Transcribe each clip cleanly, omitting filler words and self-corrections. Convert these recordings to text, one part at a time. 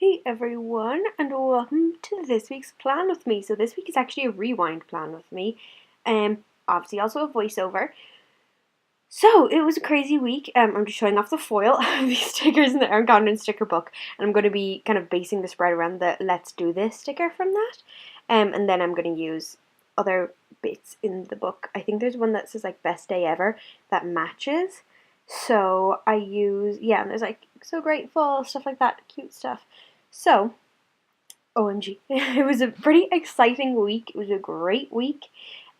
Hey everyone, and welcome to this week's plan with me. So this week is actually a rewind plan with me, obviously also a voiceover. So it was a crazy week. I'm just showing off the foil of these stickers in the Erin Condren sticker book, and I'm going to be kind of basing the spread around the "Let's Do This" sticker from that, and then I'm going to use other bits in the book. I think there's one that says like "Best Day Ever" that matches. So I use and there's like "So Grateful" stuff like that, cute stuff. So OMG. It was a pretty exciting week. It was a great week.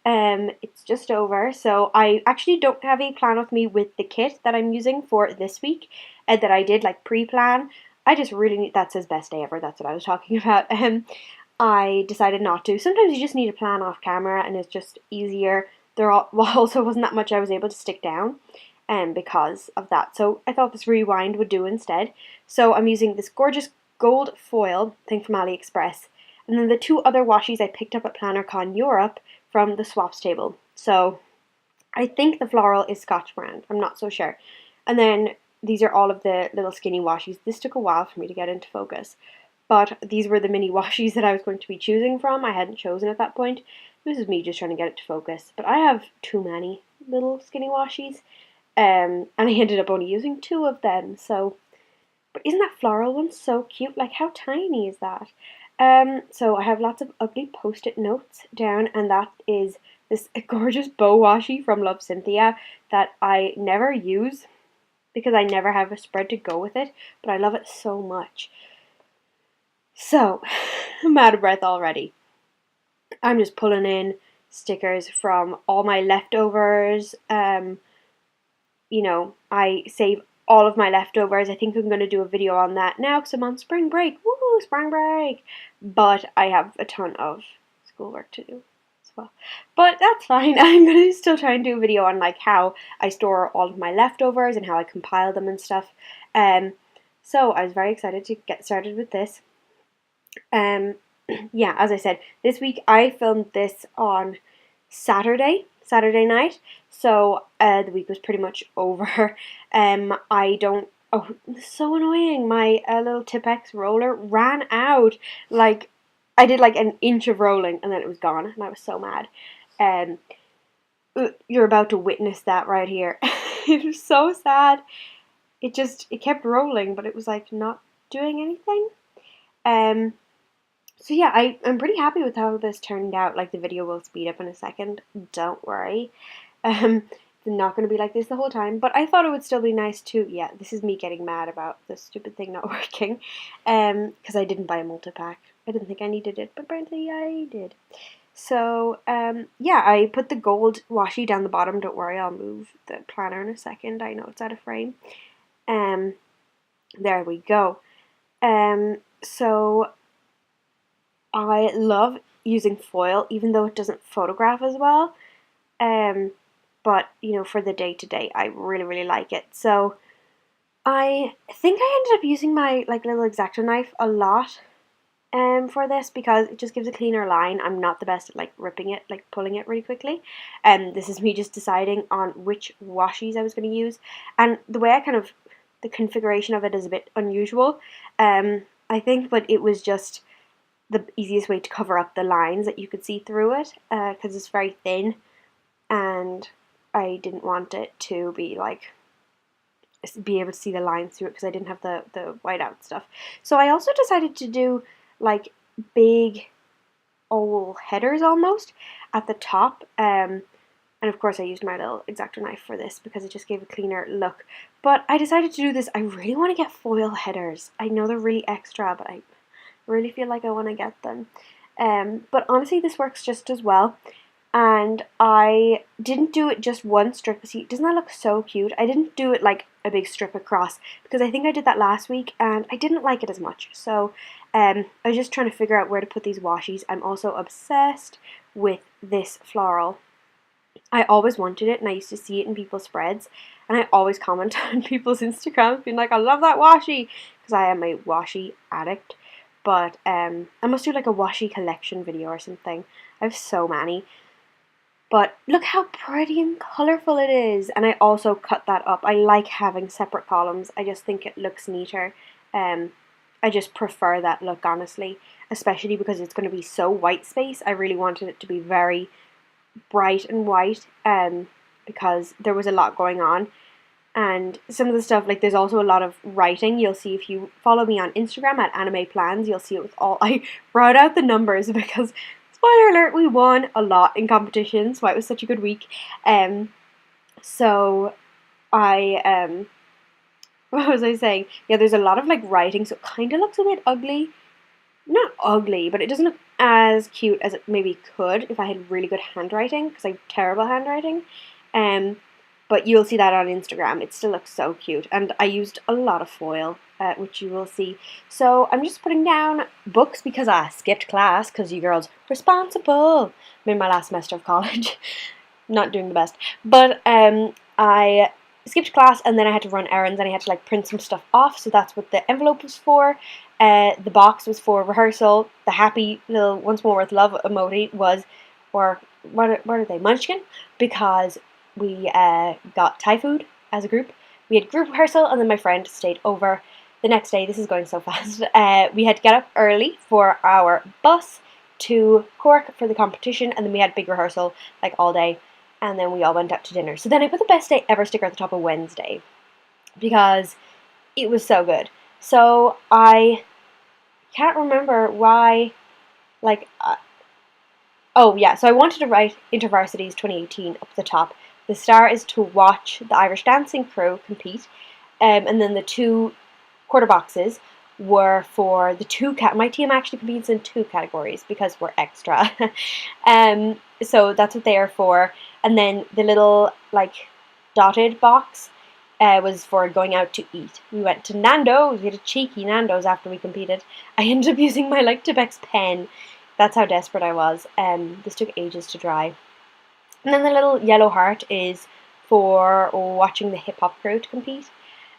It's just over, so I actually don't have a plan with me with the kit that I'm using for this week, that I did like pre-plan. I just really need, that says "Best Day Ever," that's what I was talking about. I decided not to. Sometimes you just need a plan off camera and it's just easier. Also wasn't that much I was able to stick down because of that. So I thought this rewind would do instead. So I'm using this gorgeous gold foil thing from AliExpress. And then the two other washies I picked up at PlannerCon Europe from the swaps table. So I think the floral is Scotch brand. I'm not so sure. And then these are all of the little skinny washies. This took a while for me to get into focus. But these were the mini washies that I was going to be choosing from. I hadn't chosen at that point. This is me just trying to get it to focus. But I have too many little skinny washies. And I ended up only using two of them. So, but isn't that floral one so cute? Like, how tiny is that? So I have lots of ugly post-it notes down, and that is this gorgeous bow washi from Love Cynthia that I never use because I never have a spread to go with it, but I love it so much. So, I'm out of breath already. I'm just pulling in stickers from all my leftovers. I save all of my leftovers. I think I'm going to do a video on that now because I'm on spring break. Woo, spring break! But I have a ton of schoolwork to do as well. But that's fine. I'm going to still try and do a video on like how I store all of my leftovers and how I compile them and stuff. So I was very excited to get started with this. As I said, this week I filmed this on Saturday night, so the week was pretty much over. I don't. Oh, this is so annoying. My little Tipex roller ran out. Like, I did like an inch of rolling and then it was gone, and I was so mad. Um, you're about to witness that right here. It was so sad. It kept rolling, but it was like not doing anything. Um, so yeah, I'm pretty happy with how this turned out. Like, the video will speed up in a second. Don't worry. It's not going to be like this the whole time, but I thought it would still be nice to, yeah, this is me getting mad about this stupid thing not working, because I didn't buy a multi-pack. I didn't think I needed it, but apparently I did. So, I put the gold washi down the bottom. Don't worry, I'll move the planner in a second. I know it's out of frame. Um, there we go. So I love using foil, even though it doesn't photograph as well. But for the day to day, I really, really like it. So I think I ended up using my like little X-Acto knife a lot for this because it just gives a cleaner line. I'm not the best at like ripping it, like pulling it really quickly. And this is me just deciding on which washies I was going to use. And the way the configuration of it is a bit unusual, I think, but it was just the easiest way to cover up the lines that you could see through it because it's very thin, and I didn't want it to be able to see the lines through it because I didn't have the whiteout stuff. So I also decided to do like big oval headers almost at the top, and of course I used my little X-Acto knife for this because it just gave a cleaner look. But I decided to do this. I really want to get foil headers. I know they're really extra, but I really feel like I want to get them. But honestly, this works just as well. And I didn't do it just one strip. See, doesn't that look so cute? I didn't do it like a big strip across because I think I did that last week and I didn't like it as much. So I was just trying to figure out where to put these washies. I'm also obsessed with this floral. I always wanted it and I used to see it in people's spreads, and I always comment on people's Instagrams being like, I love that washi, because I am a washi addict. But I must do like a washi collection video or something. I have so many. But look how pretty and colourful it is. And I also cut that up. I like having separate columns. I just think it looks neater. I just prefer that look, honestly, especially because it's going to be so white space. I really wanted it to be very bright and white, because there was a lot going on. And some of the stuff, like there's also a lot of writing. You'll see if you follow me on Instagram at Anime Plans, you'll see it with all. I wrote out the numbers because, spoiler alert, we won a lot in competitions. Why it was such a good week. So I what was I saying? Yeah, there's a lot of like writing, so it kind of looks a bit ugly. Not ugly, but it doesn't look as cute as it maybe could if I had really good handwriting, because I have terrible handwriting. But you'll see that on Instagram. It still looks so cute, and I used a lot of foil, which you will see. So I'm just putting down books because I skipped class because you girls responsible. I'm in my last semester of college, not doing the best, but I skipped class and then I had to run errands and I had to like print some stuff off. So that's what the envelope was for. The box was for rehearsal. The happy little once more with love emoji was for what are they, Munchkin, because we got Thai food as a group. We had group rehearsal and then my friend stayed over the next day. This is going so fast. We had to get up early for our bus to Cork for the competition, and then we had big rehearsal like all day, and then we all went out to dinner. So then I put the best day ever sticker at the top of Wednesday because it was so good. So I can't remember why, like, oh yeah, so I wanted to write InterVarsities 2018 up the top. The star is to watch the Irish dancing crew compete, and then the two quarter boxes were for the my team actually competes in 2 categories because we're extra. So that's what they are for. And then the little like dotted box was for going out to eat. We went to Nando's. We had a cheeky Nando's after we competed. I ended up using my like Tipex pen. That's how desperate I was. This took ages to dry. And then the little yellow heart is for watching the hip hop crew to compete.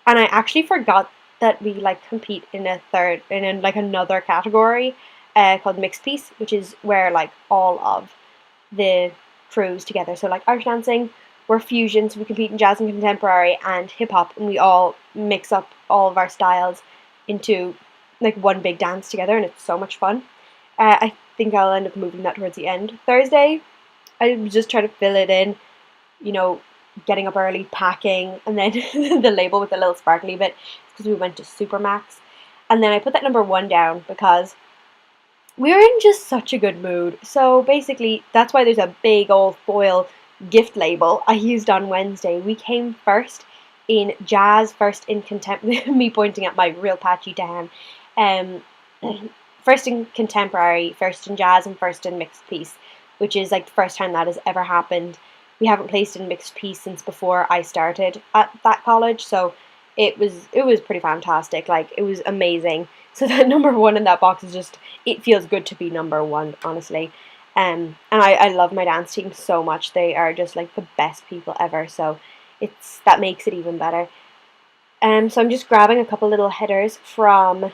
And I actually forgot that we like compete in like another category called mixed piece, which is where like all of the crews together. So like Irish dancing, we're fusion, so we compete in jazz and contemporary and hip hop, and we all mix up all of our styles into like one big dance together, and it's so much fun. I think I'll end up moving that towards the end. Thursday, I was just trying to fill it in, you know, getting up early, packing, and then the label with the little sparkly bit because we went to Supermax. And then I put that number 1 down because we were in just such a good mood. So basically, that's why there's a big old foil gift label I used on Wednesday. We came first in jazz, first in me pointing at my real patchy tan. First in contemporary, first in jazz, and first in mixed piece, which is like the first time that has ever happened. We haven't placed in mixed piece since before I started at that college, so it was pretty fantastic. Like, it was amazing. So that number 1 in that box is just, it feels good to be number 1, honestly. And I love my dance team so much. They are just like the best people ever, so that makes it even better. So I'm just grabbing a couple little headers from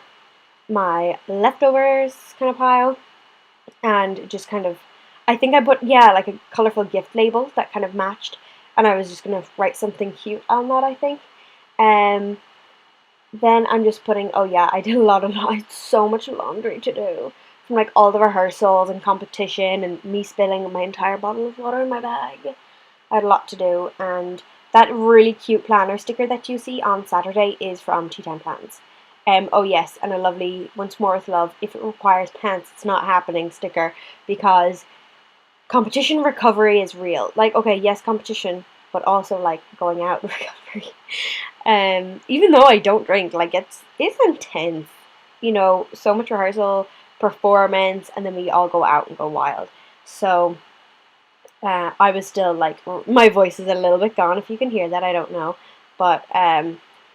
my leftovers kind of pile, and just kind of, I think I put, yeah, like a colourful gift label that kind of matched, and I was just going to write something cute on that, I think. Then I'm just putting, oh yeah, I did I had so much laundry to do from like all the rehearsals and competition and me spilling my entire bottle of water in my bag. I had a lot to do, and that really cute planner sticker that you see on Saturday is from Tea Time Plans. Oh yes, and a lovely once more with love, if it requires pants, it's not happening sticker, because competition recovery is real. Like, okay, yes, competition, but also like going out recovery. Even though I don't drink, like it's intense. You know, so much rehearsal, performance, and then we all go out and go wild. So I was still like, my voice is a little bit gone. If you can hear that, I don't know, but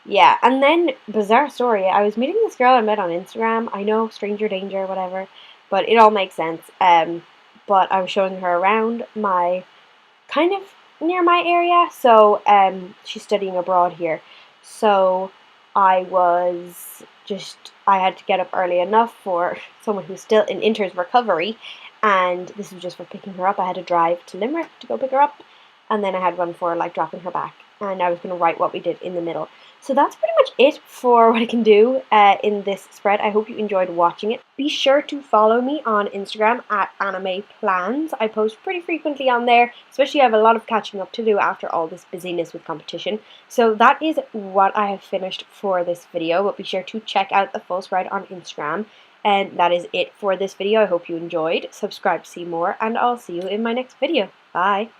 yeah. And then bizarre story, I was meeting this girl I met on Instagram. I know, stranger danger, whatever, but it all makes sense. But I was showing her around my kind of near my area. So she's studying abroad here. So I had to get up early enough for someone who's still in Inter's recovery, and this was just for picking her up. I had to drive to Limerick to go pick her up, and then I had one for like dropping her back, and I was going to write what we did in the middle. So that's pretty much it for what I can do in this spread. I hope you enjoyed watching it. Be sure to follow me on Instagram at Anime Plans. I post pretty frequently on there, especially I have a lot of catching up to do after all this busyness with competition. So that is what I have finished for this video, but be sure to check out the full spread on Instagram. And that is it for this video. I hope you enjoyed. Subscribe to see more, and I'll see you in my next video. Bye!